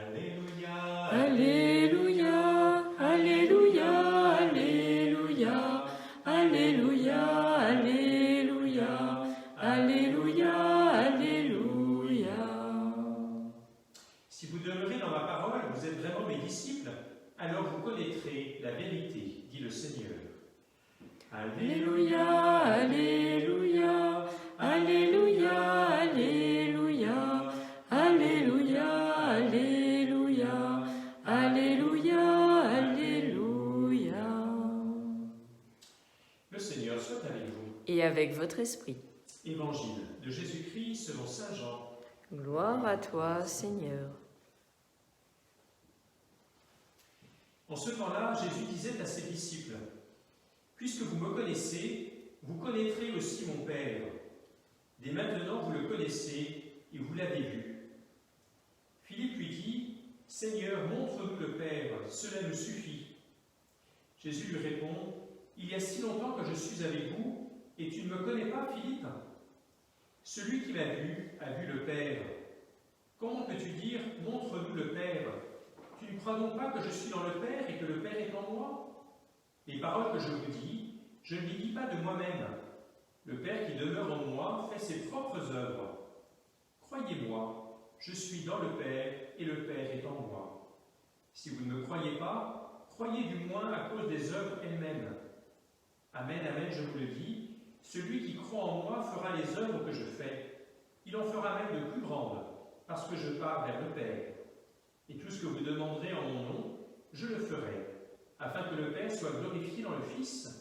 Alléluia, Alléluia, Alléluia, Alléluia, Alléluia, Alléluia, Alléluia, Alléluia. Si vous demeurez dans ma parole, vous êtes vraiment mes disciples, alors vous connaîtrez la vérité, dit le Seigneur. Alléluia, Alléluia, Alléluia, Alléluia, Alléluia, Alléluia, Alléluia, Alléluia. Le Seigneur soit avec vous. Et avec votre esprit. Évangile de Jésus-Christ selon saint Jean. Gloire à toi, Seigneur. En ce temps-là, Jésus disait à ses disciples, « Puisque vous me connaissez, vous connaîtrez aussi mon Père. Dès maintenant, vous le connaissez et vous l'avez vu. » Philippe lui dit, « Seigneur, montre-nous le Père, cela nous suffit. » Jésus lui répond, « Il y a si longtemps que je suis avec vous, et tu ne me connais pas, Philippe? Celui qui m'a vu a vu le Père. Comment peux-tu dire, montre-nous le Père? Tu ne crois donc pas que je suis dans le Père et que le Père est en moi? Les paroles que je vous dis, je ne les dis pas de moi-même. Le Père qui demeure en moi fait ses propres œuvres. Croyez-moi, je suis dans le Père et le Père est en moi. Si vous ne me croyez pas, croyez du moins à cause des œuvres elles-mêmes. Amen, amen, je vous le dis, celui qui croit en moi fera les œuvres que je fais. Il en fera même de plus grandes, parce que je pars vers le Père. Et tout ce que vous demanderez en mon nom, je le ferai, afin que le Père soit glorifié dans le Fils.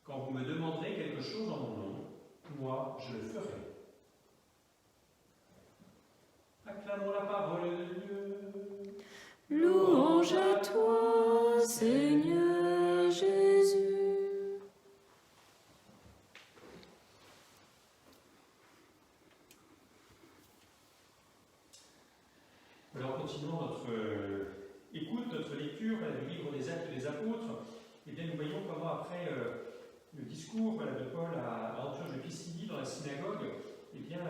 Quand vous me demanderez quelque chose en mon nom, moi, je le ferai. Acclamons la parole de Dieu. Louange à toi, Seigneur Jésus. Alors, continuons notre écoute, notre lecture du livre des Actes des Apôtres. Et bien, nous voyons comment, après le discours de Paul à Antioche de Pisidie dans la synagogue, eh bien,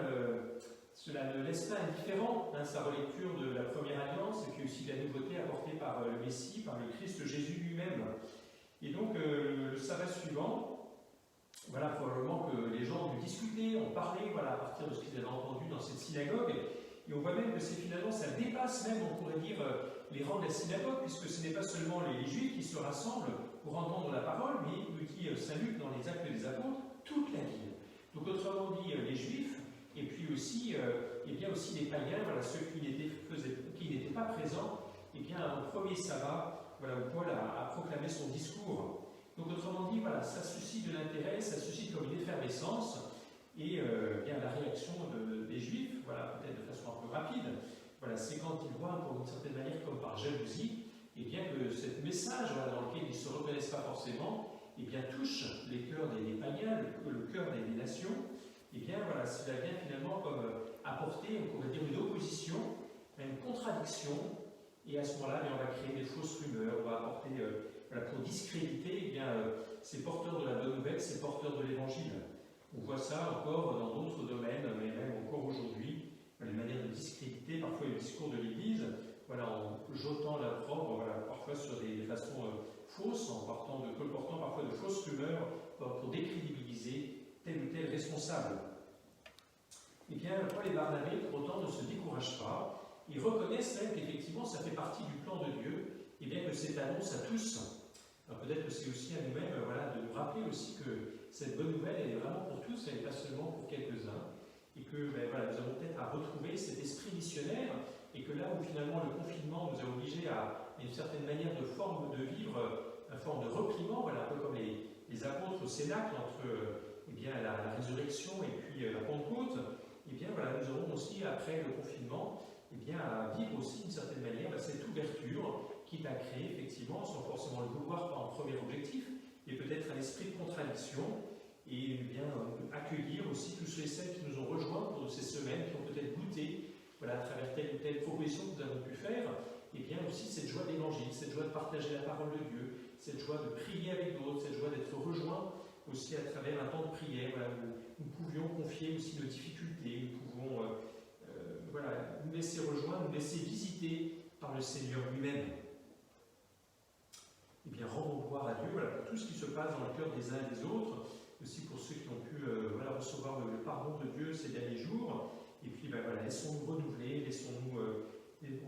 cela ne laisse pas indifférent sa relecture de la première alliance et puis aussi de la nouveauté apportée par le Messie, par le Christ Jésus lui-même. Et donc, le sabbat suivant, voilà, probablement que les gens ont dû discuter, ont parlé, voilà, à partir de ce qu'ils avaient entendu dans cette synagogue. Et on voit même que finalement, ça dépasse même, on pourrait dire, les rangs de la synagogue, puisque ce n'est pas seulement les Juifs qui se rassemblent pour entendre la parole, mais, nous dit saint Luc dans les Actes des Apôtres, toute la ville. Donc, autrement dit, les Juifs, et puis aussi, et bien aussi les païens, voilà, ceux qui n'étaient pas présents, et bien au premier sabbat, voilà, où Paul a proclamé son discours. Donc, autrement dit, voilà, ça suscite de l'intérêt, ça suscite comme une effervescence, et bien la réaction des Juifs, voilà, peut-être de façon un peu rapide, voilà, c'est quand ils voient, pour une certaine manière, comme par jalousie, et bien que ce message, voilà, dans lequel ils ne se reconnaissent pas forcément, et bien touche les cœurs des païens, le cœur des nations, et bien voilà, cela vient finalement comme apporter, on pourrait dire, une opposition, une contradiction, et à ce moment-là, on va créer des fausses rumeurs, on va apporter, voilà, pour discréditer, bien, ces porteurs de la bonne nouvelle, ces porteurs de l'évangile. On voit ça encore dans d'autres domaines, mais même encore aujourd'hui, les manières de discréditer parfois le discours de l'Église, voilà, en jetant l'opprobre, voilà, parfois sur des façons fausses, en colportant parfois de fausses rumeurs pour décrédibiliser tel ou tel responsable. Eh bien, Paul et Barnabé, pour autant, ne se découragent pas. Ils reconnaissent même qu'effectivement, ça fait partie du plan de Dieu, et bien que cette annonce à tous. Alors peut-être que c'est aussi à nous-mêmes, voilà, de nous rappeler aussi que cette bonne nouvelle, elle est vraiment pour tous, elle n'est pas seulement pour quelques-uns, et que voilà, nous avons peut-être à retrouver cet esprit missionnaire, et que là où finalement le confinement nous a obligés à une certaine manière de forme de vivre, une forme de repliement, voilà, un peu comme les apôtres au Cénacle entre eh bien, la résurrection et puis la Pentecôte, et bien voilà, nous aurons aussi après le confinement, eh bien, à vivre aussi d'une certaine manière cette ouverture qui est à créer effectivement, sans forcément le vouloir par un premier objectif, et peut-être un esprit de contradiction, et bien accueillir aussi tous ceux et celles qui nous ont rejoints pour ces semaines, qui ont peut-être goûté, voilà, à travers telle ou telle proposition que nous avons pu faire, et bien aussi cette joie de l'évangile, cette joie de partager la parole de Dieu, cette joie de prier avec d'autres, cette joie d'être rejoints aussi à travers un temps de prière, voilà, où nous pouvions confier aussi nos difficultés, nous pouvons voilà, nous laisser rejoindre, nous laisser visiter par le Seigneur lui-même. Eh bien, rendons gloire à Dieu pour tout ce qui se passe dans le cœur des uns et des autres, aussi pour ceux qui ont pu recevoir le pardon de Dieu ces derniers jours. Et puis, laissons-nous renouveler,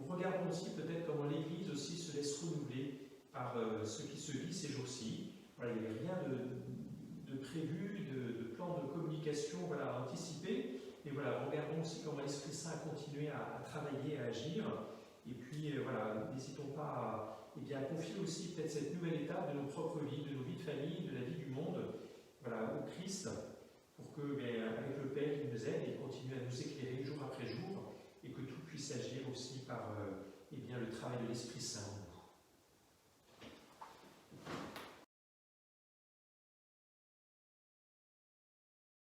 regardons aussi peut-être comment l'Église aussi se laisse renouveler par ce qui se vit ces jours-ci. Il n'y avait rien de prévu, de plan de communication anticipé. Et regardons aussi comment l'Esprit Saint a continué à travailler, à agir. Et puis, n'hésitons pas à confier aussi peut-être cette nouvelle étape de nos propres vies, de nos vies de famille, de la vie du